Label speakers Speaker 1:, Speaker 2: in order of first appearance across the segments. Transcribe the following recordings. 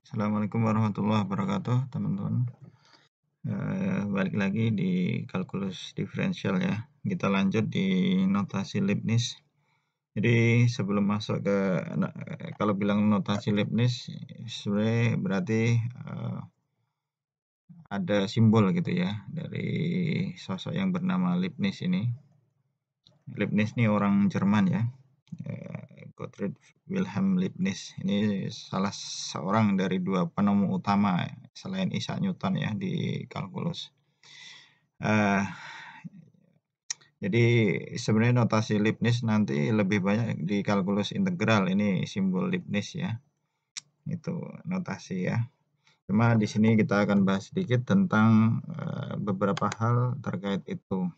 Speaker 1: Assalamualaikum warahmatullahi wabarakatuh, teman-teman. Balik lagi di kalkulus diferensial ya. Kita lanjut di notasi Leibniz. Jadi sebelum masuk ke kalau bilang notasi Leibniz sebenarnya berarti ada simbol gitu ya dari sosok yang bernama Leibniz ini. Leibniz ini orang Jerman ya. Gottfried Wilhelm Leibniz ini salah seorang dari dua penemu utama selain Isaac Newton ya di kalkulus. Jadi sebenarnya notasi Leibniz nanti lebih banyak di kalkulus integral, ini simbol Leibniz ya. Itu notasi ya. Cuma di sini kita akan bahas sedikit tentang beberapa hal terkait itu.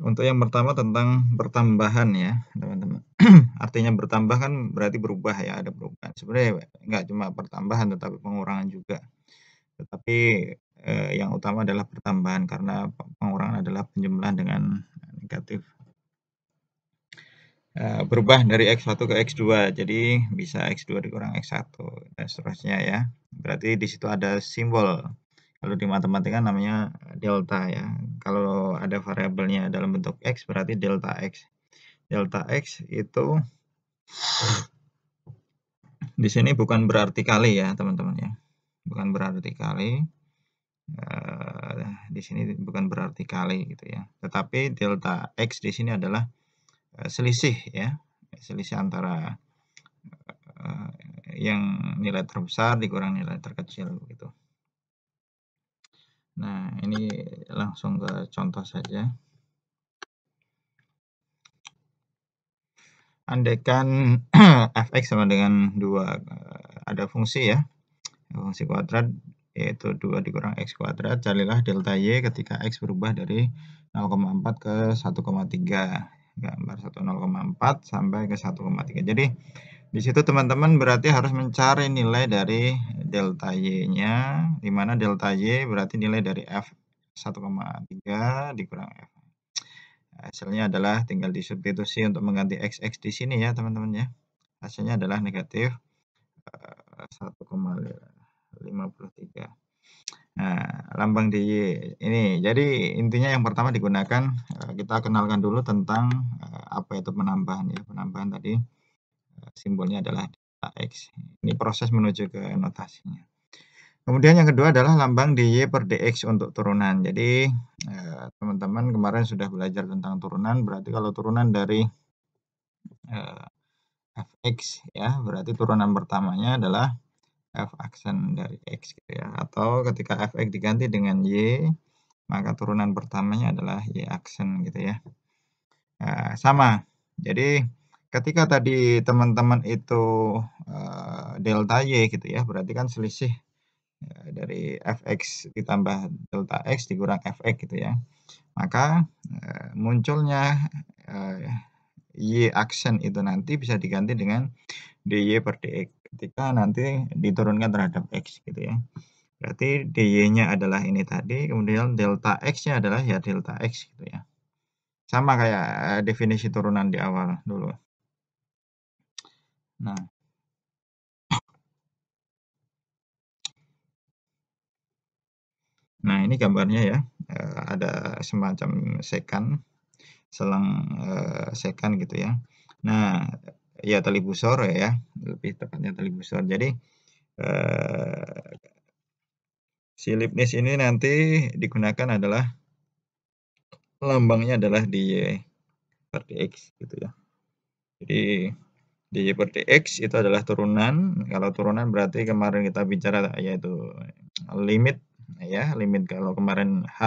Speaker 1: Untuk yang pertama tentang pertambahan ya, teman-teman. Artinya bertambah kan berarti berubah ya, ada perubahan. Sebenarnya nggak cuma pertambahan tetapi pengurangan juga. Tetapi yang utama adalah pertambahan karena pengurangan adalah penjumlahan dengan negatif. Berubah dari X1 ke X2, jadi bisa X2 dikurang X1 dan seterusnya ya. Berarti di situ ada simbol. Kalau di matematika namanya delta ya. Kalau ada variabelnya dalam bentuk X berarti delta X. Delta X itu di sini bukan berarti kali ya, teman-teman ya. Bukan berarti kali. Di sini bukan berarti kali gitu ya. Tetapi delta X di sini adalah selisih ya. Selisih antara yang nilai terbesar dikurang nilai terkecil gitu. Nah, ini langsung ke contoh saja. Andaikan fx sama dengan 2, ada fungsi ya, fungsi kuadrat yaitu 2 dikurang x kuadrat, carilah delta y ketika x berubah dari 0,4 ke 1,3. Gambar 0,4 sampai ke 1,3. Jadi di situ teman-teman berarti harus mencari nilai dari delta y-nya, di mana delta y berarti nilai dari f 1,3 dikurang f. Hasilnya adalah tinggal disubstitusi untuk mengganti x di sini ya, teman-teman ya. Hasilnya adalah negatif 1,53. Nah, lambang DY ini. Jadi intinya yang pertama digunakan, kita kenalkan dulu tentang apa itu penambahan ya. Penambahan tadi simbolnya adalah delta X. Ini proses menuju ke notasinya. Kemudian yang kedua adalah lambang dy per dx untuk turunan. Jadi teman-teman kemarin sudah belajar tentang turunan, berarti kalau turunan dari fx ya, berarti turunan pertamanya adalah f aksen dari x gitu ya. Atau ketika fx diganti dengan y, maka turunan pertamanya adalah y aksen gitu ya. Sama. Jadi ketika tadi teman-teman itu delta y gitu ya, berarti kan selisih dari fx ditambah delta x dikurang fx gitu ya. Maka munculnya y aksen itu nanti bisa diganti dengan dy per dx ketika nanti diturunkan terhadap x gitu ya. Berarti dy-nya adalah ini tadi, kemudian delta x-nya adalah ya delta x gitu ya. Sama kayak definisi turunan di awal dulu. Nah, ini gambarnya ya. Ada semacam sekan, selang sekan gitu ya. Nah, ya tali busor ya, lebih tepatnya tali busor. Jadi si Leibniz ini nanti digunakan adalah lambangnya adalah dy per dx gitu ya. Jadi dy per dx itu adalah turunan. Kalau turunan berarti kemarin kita bicara yaitu limit ya, limit kalau kemarin h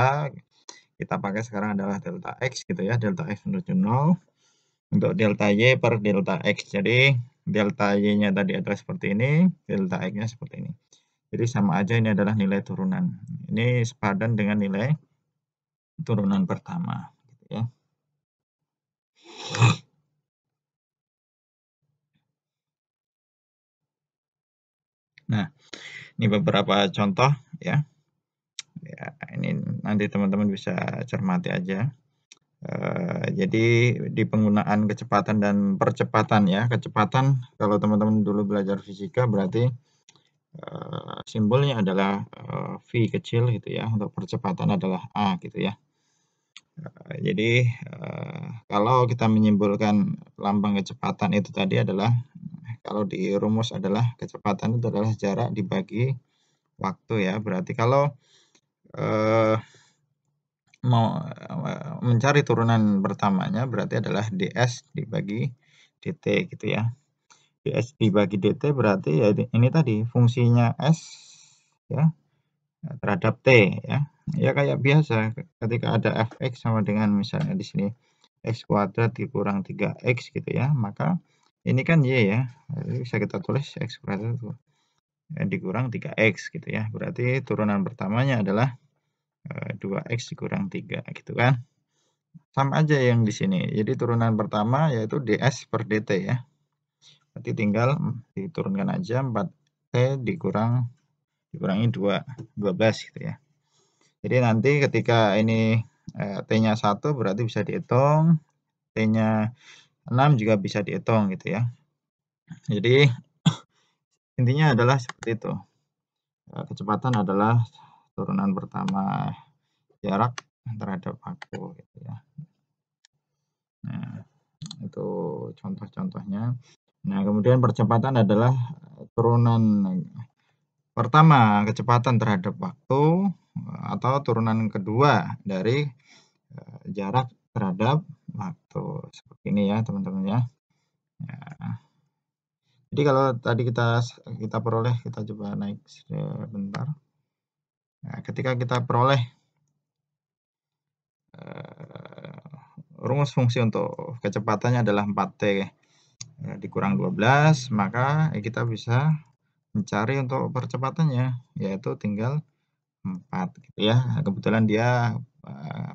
Speaker 1: kita pakai sekarang adalah delta x gitu ya, delta x menuju 0 untuk delta y per delta x. Jadi delta y-nya tadi adalah seperti ini, delta x-nya seperti ini. Jadi sama aja ini adalah nilai turunan. Ini sepadan dengan nilai turunan pertama gitu ya. Nah, ini beberapa contoh ya. Ya, ini nanti teman-teman bisa cermati aja. Jadi di penggunaan kecepatan dan percepatan ya. Kecepatan kalau teman-teman dulu belajar fisika berarti simbolnya adalah V kecil gitu ya, untuk percepatan adalah A gitu ya. Jadi kalau kita menyimpulkan lambang kecepatan itu tadi adalah, kalau di rumus adalah kecepatan itu adalah jarak dibagi waktu ya. Berarti kalau eh, mau mencari turunan pertamanya berarti adalah ds dibagi dt gitu ya. Ds dibagi dt berarti ya ini tadi fungsinya s ya terhadap t ya. Ya kayak biasa ketika ada fx sama dengan misalnya di sini x kuadrat dikurang 3x gitu ya, maka ini kan y ya. Jadi bisa kita tulis x kuadrat dikurang 3x gitu ya. Berarti turunan pertamanya adalah 2x dikurang 3 gitu kan. Sama aja yang di sini. Jadi turunan pertama yaitu ds per dt ya. Berarti tinggal diturunkan aja 4t dikurangi 12 gitu ya. Jadi nanti ketika ini t-nya 1 berarti bisa dihitung, t-nya 6 juga bisa dihitung gitu ya. Jadi intinya adalah seperti itu. Kecepatan adalah turunan pertama jarak terhadap waktu gitu ya. Nah, itu contoh-contohnya. Nah, kemudian percepatan adalah turunan pertama kecepatan terhadap waktu atau turunan kedua dari jarak terhadap waktu. Seperti ini ya, teman-teman ya. Nah, jadi kalau tadi kita peroleh, kita coba naik sebentar. Nah, ketika kita peroleh rumus fungsi untuk kecepatannya adalah 4t dikurang 12, maka kita bisa mencari untuk percepatannya, yaitu tinggal 4 gitu ya. Kebetulan dia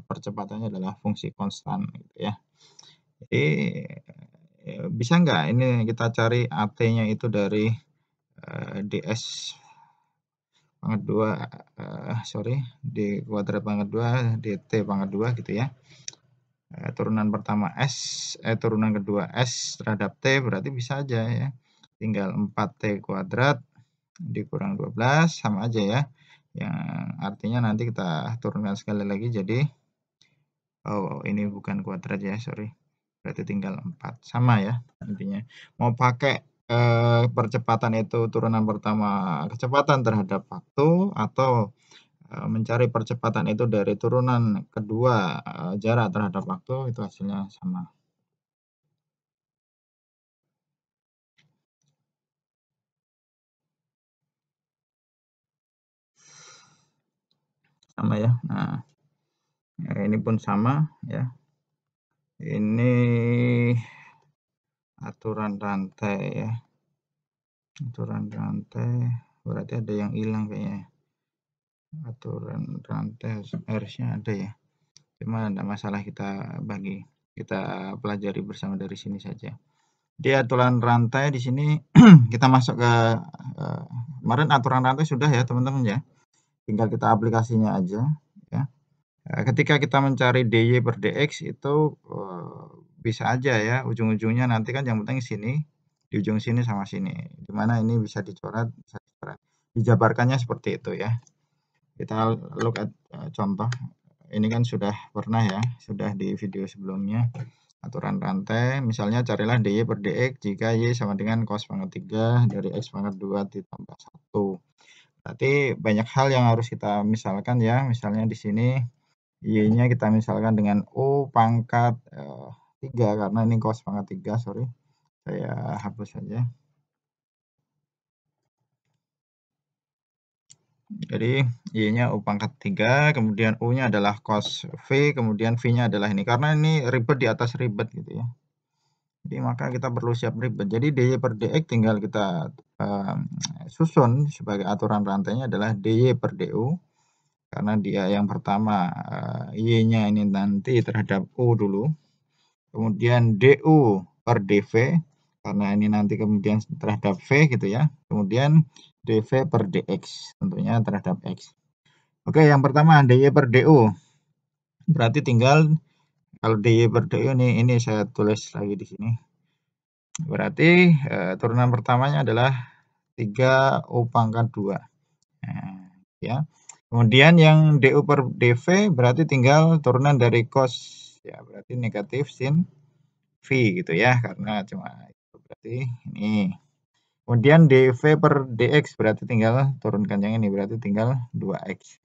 Speaker 1: percepatannya adalah fungsi konstan gitu ya. Jadi bisa nggak ini kita cari AT-nya itu dari ds pangkat 2 d kuadrat pangkat 2 dt pangkat 2 gitu ya. Turunan pertama turunan kedua s terhadap t berarti bisa aja ya. Tinggal 4t kuadrat dikurang 12 sama aja ya. Yang artinya nanti kita turunkan sekali lagi jadi ini bukan kuadrat ya, sorry. Berarti tinggal 4. Sama ya intinya. Mau pakai percepatan itu turunan pertama kecepatan terhadap waktu atau mencari percepatan itu dari turunan kedua jarak terhadap waktu, itu hasilnya sama. Sama ya. Nah, ini pun sama ya. Ini aturan rantai ya. Aturan rantai berarti ada yang hilang kayaknya. Aturan rantai harusnya ada ya. Cuma tidak masalah, kita pelajari bersama dari sini saja. Di aturan rantai di sini kita masuk ke kemarin aturan rantai sudah ya teman-teman ya. Tinggal kita aplikasinya aja ya. Ketika kita mencari dy per dx itu bisa aja ya ujung-ujungnya nanti kan yang penting sini, di ujung sini sama sini. Dimana ini bisa dicoret, bisa dicoret. Dijabarkannya seperti itu ya. Kita look at contoh. Ini kan sudah pernah ya, sudah di video sebelumnya. Aturan rantai, misalnya carilah dy per dx jika y sama dengan cos pangkat 3 dari x pangkat 2 ditambah 1. Berarti banyak hal yang harus kita misalkan ya. Misalnya di sini y-nya kita misalkan dengan u pangkat 3 karena ini cos pangkat 3, sorry. Saya hapus saja. Jadi y-nya u pangkat 3, kemudian u-nya adalah cos v, kemudian v-nya adalah ini. Karena ini ribet di atas ribet gitu ya. Jadi maka kita perlu siap ribet. Jadi dy per dx tinggal kita susun sebagai aturan rantainya adalah dy per du. Karena dia yang pertama y-nya ini nanti terhadap u dulu. Kemudian du per dv. Karena ini nanti kemudian terhadap v gitu ya. Kemudian dv per dx tentunya terhadap x. Oke, yang pertama dy per du. Berarti tinggal Kalau dy per du ini saya tulis lagi di sini. Berarti, turunan pertamanya adalah 3U². Nah, ya. Kemudian yang du per dv berarti tinggal turunan dari cos, ya berarti negatif sin V gitu ya, karena cuma itu berarti ini. Kemudian dv per dx berarti tinggal turunkan yang ini, berarti tinggal 2x.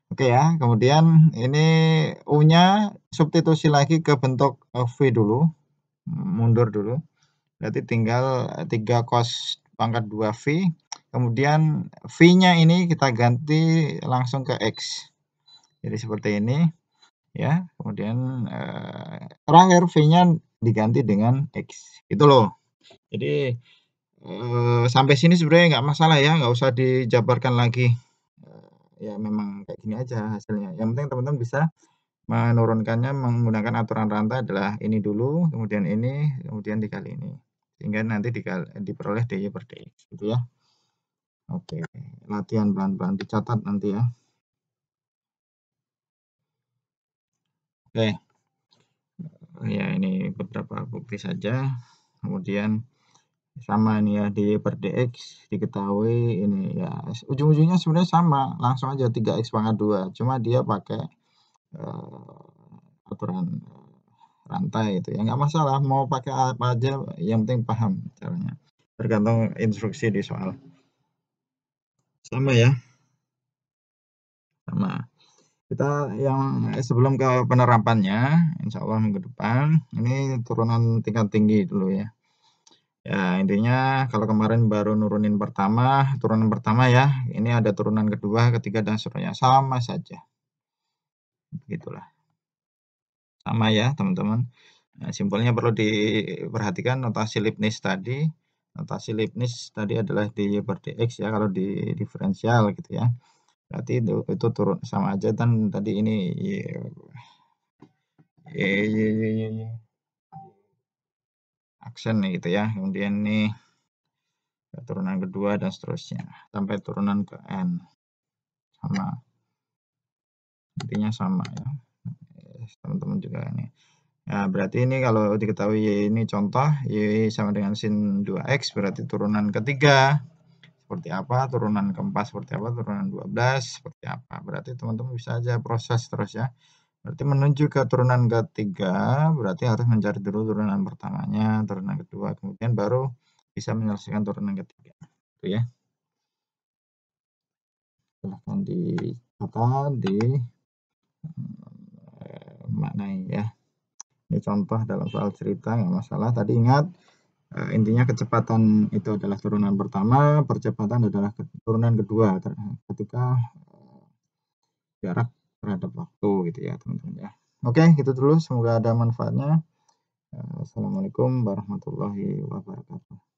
Speaker 1: Oke ya, kemudian ini U-nya substitusi lagi ke bentuk V dulu, mundur dulu. Berarti tinggal 3 cos pangkat 2V. Kemudian V-nya ini kita ganti langsung ke X. Jadi seperti ini ya. Kemudian terakhir V-nya diganti dengan X. Gitu loh. Jadi sampai sini sebenarnya nggak masalah ya, nggak usah dijabarkan lagi. Ya memang kayak gini aja hasilnya. Yang penting teman-teman bisa menurunkannya menggunakan aturan rantai adalah ini dulu, kemudian ini, kemudian dikali ini. Sehingga nanti diperoleh dy per dx gitu ya. Oke, latihan pelan-pelan dicatat nanti ya. Oke. Ya ini beberapa bukti saja. Kemudian sama ini ya dy per dx diketahui ini ya ujung-ujungnya sebenarnya sama, langsung aja 3x², cuma dia pakai aturan rantai itu ya nggak masalah, mau pakai apa aja yang penting paham caranya, tergantung instruksi di soal. Sama ya, sama. Kita yang sebelum ke penerapannya, insya Allah minggu depan ini turunan tingkat tinggi dulu ya. Ya intinya kalau kemarin baru nurunin pertama, turunan pertama ya, ini ada turunan kedua, ketiga dan seterusnya sama saja. Begitulah. Sama ya teman-teman. Nah, simpelnya perlu diperhatikan notasi Leibniz tadi. Notasi Leibniz tadi adalah dy per dx ya kalau di diferensial gitu ya. Berarti itu turun sama aja dan tadi ini aksen gitu ya. Kemudian ini turunan kedua dan seterusnya sampai turunan ke n. Sama. Intinya sama ya. Teman-teman juga ini. Nah, berarti ini kalau diketahui Y ini contoh, Y sama dengan sin 2X berarti turunan ketiga seperti apa, turunan keempat seperti apa, turunan 12 seperti apa. Berarti teman-teman bisa aja proses terus ya. Berarti menuju ke turunan ketiga, berarti harus mencari dulu turunan pertamanya, turunan kedua, kemudian baru bisa menyelesaikan turunan ketiga. Itu ya. Silahkan dicatat, maknai ya. Ini contoh dalam soal cerita, nggak masalah. Tadi ingat, intinya kecepatan itu adalah turunan pertama, percepatan adalah turunan kedua ketika jarak terhadap waktu gitu ya teman-teman ya. Oke, gitu dulu. Semoga ada manfaatnya. Assalamualaikum warahmatullahi wabarakatuh.